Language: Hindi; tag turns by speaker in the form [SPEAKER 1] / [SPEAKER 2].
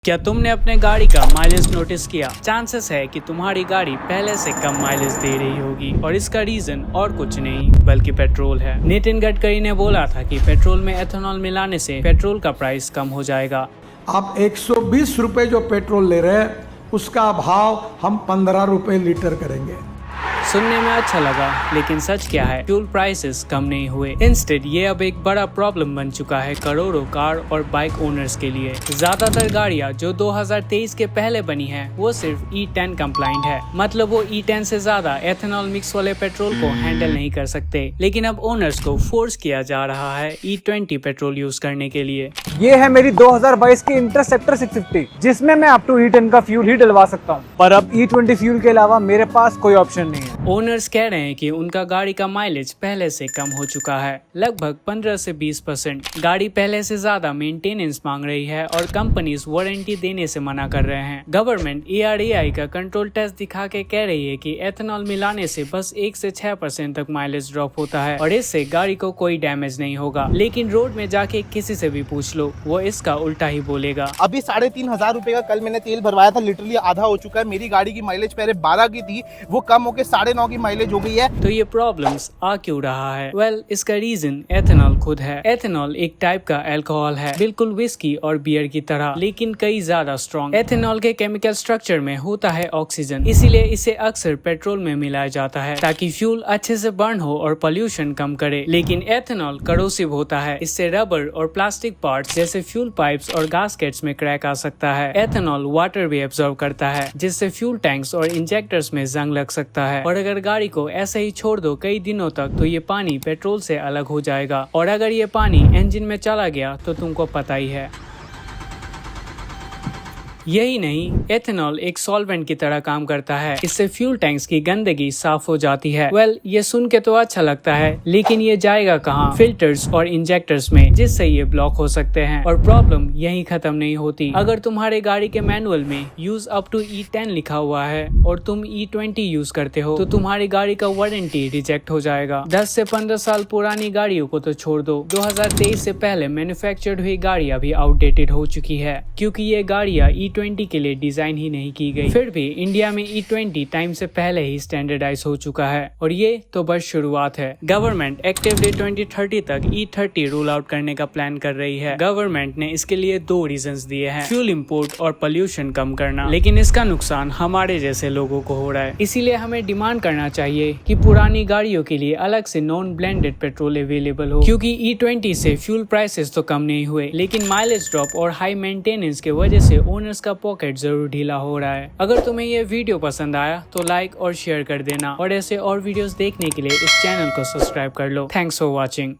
[SPEAKER 1] क्या तुमने अपने गाड़ी का माइलेज नोटिस किया? चांसेस है कि तुम्हारी गाड़ी पहले से कम माइलेज दे रही होगी और इसका रीजन और कुछ नहीं बल्कि पेट्रोल है। नितिन गडकरी ने बोला था कि पेट्रोल में एथेनॉल मिलाने से पेट्रोल का प्राइस कम हो जाएगा।
[SPEAKER 2] आप 120 रुपए जो पेट्रोल ले रहे हैं उसका भाव हम 15 रुपए लीटर करेंगे।
[SPEAKER 1] सुनने में अच्छा लगा, लेकिन सच क्या है? फ्यूल प्राइसेस कम नहीं हुए। इंस्टेड ये अब एक बड़ा प्रॉब्लम बन चुका है करोड़ों कार और बाइक ओनर्स के लिए। ज्यादातर गाड़ियां जो 2023 के पहले बनी हैं, वो सिर्फ E10 कंप्लाइंट है, मतलब वो E10 से ज्यादा एथेनॉल मिक्स वाले पेट्रोल को हैंडल नहीं कर सकते। लेकिन अब ओनर्स को फोर्स किया जा रहा है E20 पेट्रोल यूज करने के लिए।
[SPEAKER 3] ये है मेरी 2022 की इंटरसेप्टर 650, जिसमें मैं अप टू E10 का फ्यूल ही डलवा सकता हूँ, पर अब E20 फ्यूल के अलावा मेरे पास कोई ऑप्शन नहीं है।
[SPEAKER 1] ओनर्स कह रहे हैं कि उनका गाड़ी का माइलेज पहले से कम हो चुका है, लगभग 15 से 20%। गाड़ी पहले से ज्यादा मेंटेनेंस मांग रही है और कंपनीज वारंटी देने से मना कर रहे हैं। गवर्नमेंट ARAI का कंट्रोल टेस्ट दिखा के कह रही है कि एथेनॉल मिलाने से बस 1 से 6% तक माइलेज ड्रॉप होता है और इससे गाड़ी को कोई डैमेज नहीं होगा। लेकिन रोड में जाके किसी से भी पूछ लो, वो इसका उल्टा ही बोलेगा।
[SPEAKER 4] अभी 3,500 रुपए का कल मैंने तेल भरवाया था, लिटरली आधा हो चुका है। मेरी गाड़ी की माइलेज पहले 12 की थी, वो कम होकर 9.5 की माइलेज हो गई है।
[SPEAKER 1] तो ये प्रॉब्लम्स आ क्यों रहा है? वेल, इसका रीजन एथेनॉल खुद है। एथेनॉल एक टाइप का अल्कोहल है, बिल्कुल विस्की और बियर की तरह, लेकिन कई ज्यादा स्ट्रॉन्ग। एथेनॉल के केमिकल स्ट्रक्चर में होता है ऑक्सीजन, इसीलिए इसे अक्सर पेट्रोल में मिलाया जाता है ताकि फ्यूल अच्छे से बर्न हो और पोल्यूशन कम करे। लेकिन एथेनॉल करोसिव होता है, इससे रबर और प्लास्टिक पार्ट्स जैसे फ्यूल पाइप्स और गास्केट्स में क्रैक आ सकता है। एथेनॉल वाटर भी एब्जॉर्ब करता है, जिससे फ्यूल टैंक्स और इंजेक्टर्स में जंग लग सकता है। और अगर गाड़ी को ऐसे ही छोड़ दो कई दिनों तक तो ये पानी पेट्रोल से अलग हो जाएगा, और अगर ये पानी इंजन में चला गया तो तुमको पता ही है। यही नहीं, एथेनॉल एक सॉल्वेंट की तरह काम करता है, इससे फ्यूल टैंक्स की गंदगी साफ हो जाती है। वेल, ये सुन के तो अच्छा लगता है, लेकिन ये जाएगा कहाँ? फिल्टर्स और इंजेक्टर्स में, जिससे ये ब्लॉक हो सकते हैं। और प्रॉब्लम यही खत्म नहीं होती। अगर तुम्हारे गाड़ी के मैनुअल में यूज अप टू E10 लिखा हुआ है और तुम E20 यूज करते हो तो तुम्हारी गाड़ी का वारंटी रिजेक्ट हो जाएगा। 10 से 15 साल पुरानी गाड़ियों को तो छोड़ दो, 2023 से पहले मैन्युफैक्चर्ड हुई गाड़ियां भी आउटडेटेड हो चुकी है, क्योंकि ये गाड़ियां E20 के लिए डिजाइन ही नहीं की गई। फिर भी इंडिया में E20 टाइम से पहले ही स्टैंडर्डाइज हो चुका है, और ये तो बस शुरुआत है। गवर्नमेंट एक्टिवली 2030 तक E30 रोल आउट करने का प्लान कर रही है। गवर्नमेंट ने इसके लिए 2 रीजंस दिए हैं, फ्यूल इंपोर्ट और पोल्यूशन कम करना। लेकिन इसका नुकसान हमारे जैसे लोगों को हो रहा है, इसीलिए हमें डिमांड करना चाहिए कि पुरानी गाड़ियों के लिए अलग से नॉन ब्लेंडेड पेट्रोल अवेलेबल हो, क्योंकि E20 से फ्यूल प्राइसेस तो कम नहीं हुए, लेकिन माइलेज ड्रॉप और हाई मेंटेनेंस की वजह से ओनर्स का पॉकेट जरूर ढीला हो रहा है। अगर तुम्हें ये वीडियो पसंद आया तो लाइक और शेयर कर देना, और ऐसे और वीडियोस देखने के लिए इस चैनल को सब्सक्राइब कर लो। Thanks for watching.